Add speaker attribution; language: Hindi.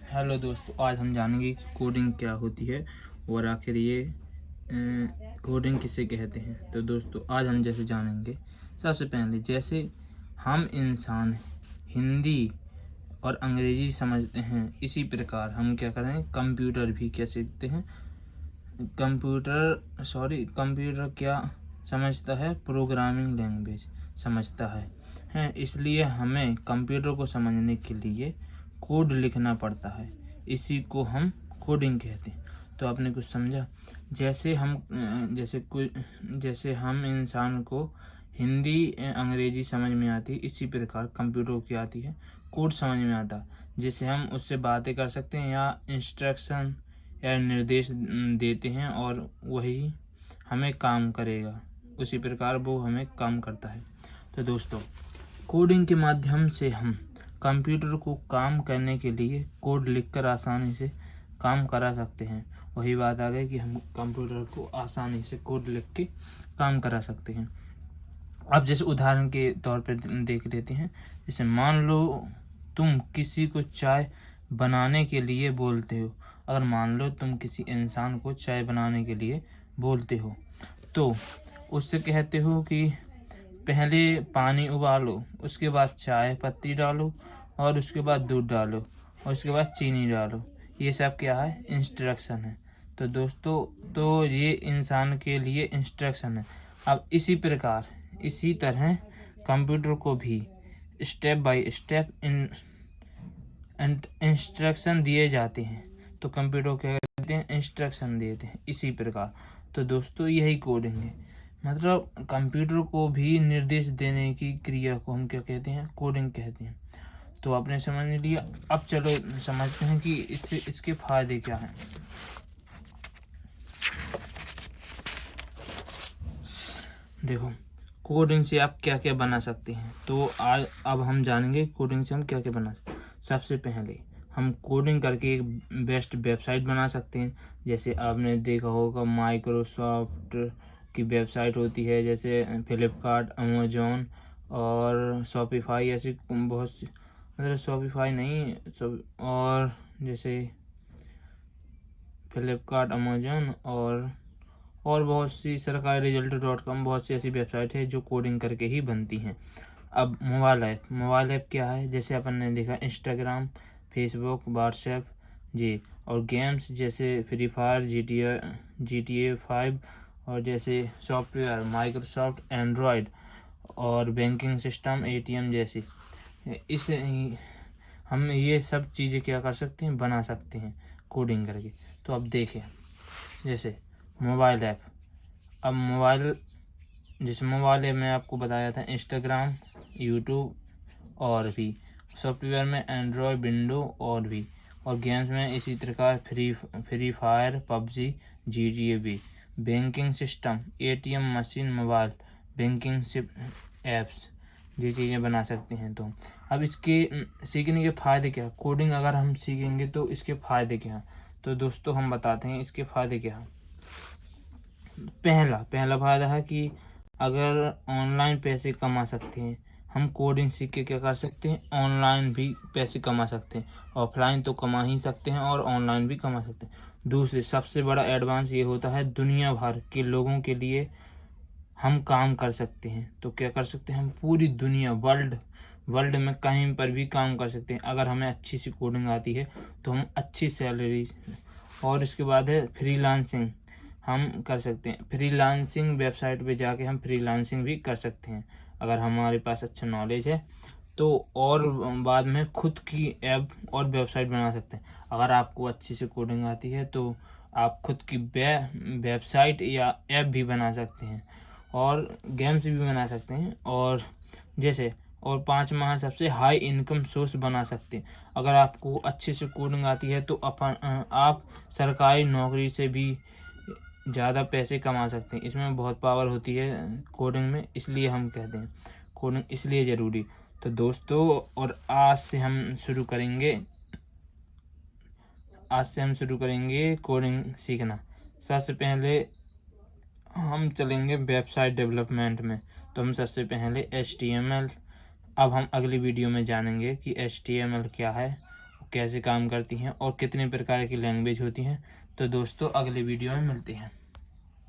Speaker 1: हेलो दोस्तों, आज हम जानेंगे कि कोडिंग क्या होती है और आखिर ये कोडिंग किसे कहते हैं। तो दोस्तों, आज हम जैसे जानेंगे, सबसे पहले जैसे हम इंसान हिंदी और अंग्रेजी समझते हैं, इसी प्रकार हम क्या करें, कंप्यूटर भी क्या सीखते हैं। कंप्यूटर क्या समझता है, प्रोग्रामिंग लैंग्वेज समझता है। इसलिए हमें कंप्यूटर को समझने के लिए कोड लिखना पड़ता है, इसी को हम कोडिंग कहते हैं। तो आपने कुछ समझा। जैसे हम इंसान को हिंदी अंग्रेजी समझ में आती है, इसी प्रकार कंप्यूटर की आती है, कोड समझ में आता, जिससे हम उससे बातें कर सकते हैं या इंस्ट्रक्शन या निर्देश देते हैं और वही हमें काम करेगा, उसी प्रकार वो हमें काम करता है। तो दोस्तों, कोडिंग के माध्यम से हम कंप्यूटर को काम करने के लिए कोड लिखकर आसानी से काम करा सकते हैं। वही बात आ गई कि हम कंप्यूटर को आसानी से कोड लिख के काम करा सकते हैं। अब जैसे उदाहरण के तौर पर देख लेते हैं। जैसे मान लो तुम किसी को चाय बनाने के लिए बोलते हो। अगर मान लो तुम किसी इंसान को चाय बनाने के लिए बोलते हो, तो उससे कहते हो कि पहले पानी उबालो, उसके बाद चाय पत्ती डालो और उसके बाद दूध डालो और उसके बाद चीनी डालो। ये सब क्या है, इंस्ट्रक्शन है। तो दोस्तों, तो ये इंसान के लिए इंस्ट्रक्शन है। अब इसी तरह कंप्यूटर को भी स्टेप बाय स्टेप इंस्ट्रक्शन दिए जाते हैं। तो कंप्यूटर क्या कहते हैं, इंस्ट्रक्शन देते हैं, इसी प्रकार। तो दोस्तों, यही कोडिंग है। मतलब कंप्यूटर को भी निर्देश देने की क्रिया को हम क्या कहते हैं, कोडिंग कहते हैं। तो आपने समझ लिया। अब चलो समझते हैं कि इसके फायदे क्या हैं। देखो, कोडिंग से आप क्या क्या बना सकते हैं। तो अब हम जानेंगे कोडिंग से हम क्या क्या बना सकते हैं। सबसे पहले हम कोडिंग करके एक बेस्ट वेबसाइट बना सकते हैं। जैसे आपने देखा होगा, माइक्रोसॉफ्ट की वेबसाइट होती है, जैसे फ्लिपकार्ट, अमेजोन और शॉपिफाई, ऐसी बहुत सी, मतलब शॉपिफाई नहीं सब, और जैसे फ्लिपकार्ट, अमेजोन और बहुत सी सरकारी रिजल्ट.com, बहुत सी ऐसी वेबसाइट है जो कोडिंग करके ही बनती हैं। अब मोबाइल ऐप क्या है, जैसे अपन ने देखा इंस्टाग्राम, फेसबुक, व्हाट्सएप जी। और गेम्स जैसे फ्री फायर, GTA 5, और जैसे सॉफ्टवेयर माइक्रोसॉफ्ट एंड्रॉयड, और बैंकिंग सिस्टम ATM जैसी। इस हम ये सब चीज़ें क्या कर सकते हैं, बना सकते हैं कोडिंग करके। तो अब देखें, जैसे मोबाइल ऐप। अब मोबाइल ऐप में आपको बताया था इंस्टाग्राम, यूट्यूब, और भी सॉफ्टवेयर में एंड्रॉयड, विंडो और गेम्स में इसी प्रकार free fire, PUBG, GTA। Banking system, ATM machine, mobile banking apps, ये चीज़ें बना सकते हैं। तो अब इसके सीखने के फ़ायदे क्या, कोडिंग अगर हम सीखेंगे तो इसके फ़ायदे क्या हैं। तो दोस्तों, हम बताते हैं इसके फ़ायदे क्या हैं। पहला फ़ायदा है कि अगर ऑनलाइन पैसे कमा सकते हैं। हम कोडिंग सीख के क्या कर सकते हैं, ऑनलाइन भी पैसे कमा सकते हैं। ऑफलाइन तो कमा ही सकते हैं और ऑनलाइन भी कमा सकते हैं। दूसरे सबसे बड़ा एडवांस ये होता है, दुनिया भर के लोगों के लिए हम काम कर सकते हैं। तो क्या कर सकते हैं, हम पूरी दुनिया, वर्ल्ड में कहीं पर भी काम कर सकते हैं। अगर हमें अच्छी सी कोडिंग आती है तो हम अच्छी सैलरी, और इसके बाद है फ्रीलांसिंग, हम कर सकते हैं। फ्रीलांसिंग वेबसाइट पे जाके हम फ्रीलांसिंग भी कर सकते हैं, अगर हमारे पास अच्छा नॉलेज है तो। और बाद में खुद की ऐप और वेबसाइट बना सकते हैं। अगर आपको अच्छी से कोडिंग आती है तो आप खुद की वेबसाइट या ऐप भी बना सकते हैं और गेम्स भी बना सकते हैं। और जैसे, और 5 माह सबसे हाई इनकम सोर्स बना सकते हैं। अगर आपको अच्छे से कोडिंग आती है तो आप सरकारी नौकरी से भी ज़्यादा पैसे कमा सकते हैं। इसमें बहुत पावर होती है कोडिंग में, इसलिए हम कहते हैं कोडिंग इसलिए ज़रूरी। तो दोस्तों, और आज से हम शुरू करेंगे कोडिंग सीखना। सबसे पहले हम चलेंगे वेबसाइट डेवलपमेंट में। तो हम सबसे पहले HTML, अब हम अगली वीडियो में जानेंगे कि HTML क्या है, कैसे काम करती हैं और कितने प्रकार की लैंग्वेज होती हैं। तो दोस्तों अगले वीडियो में मिलते हैं।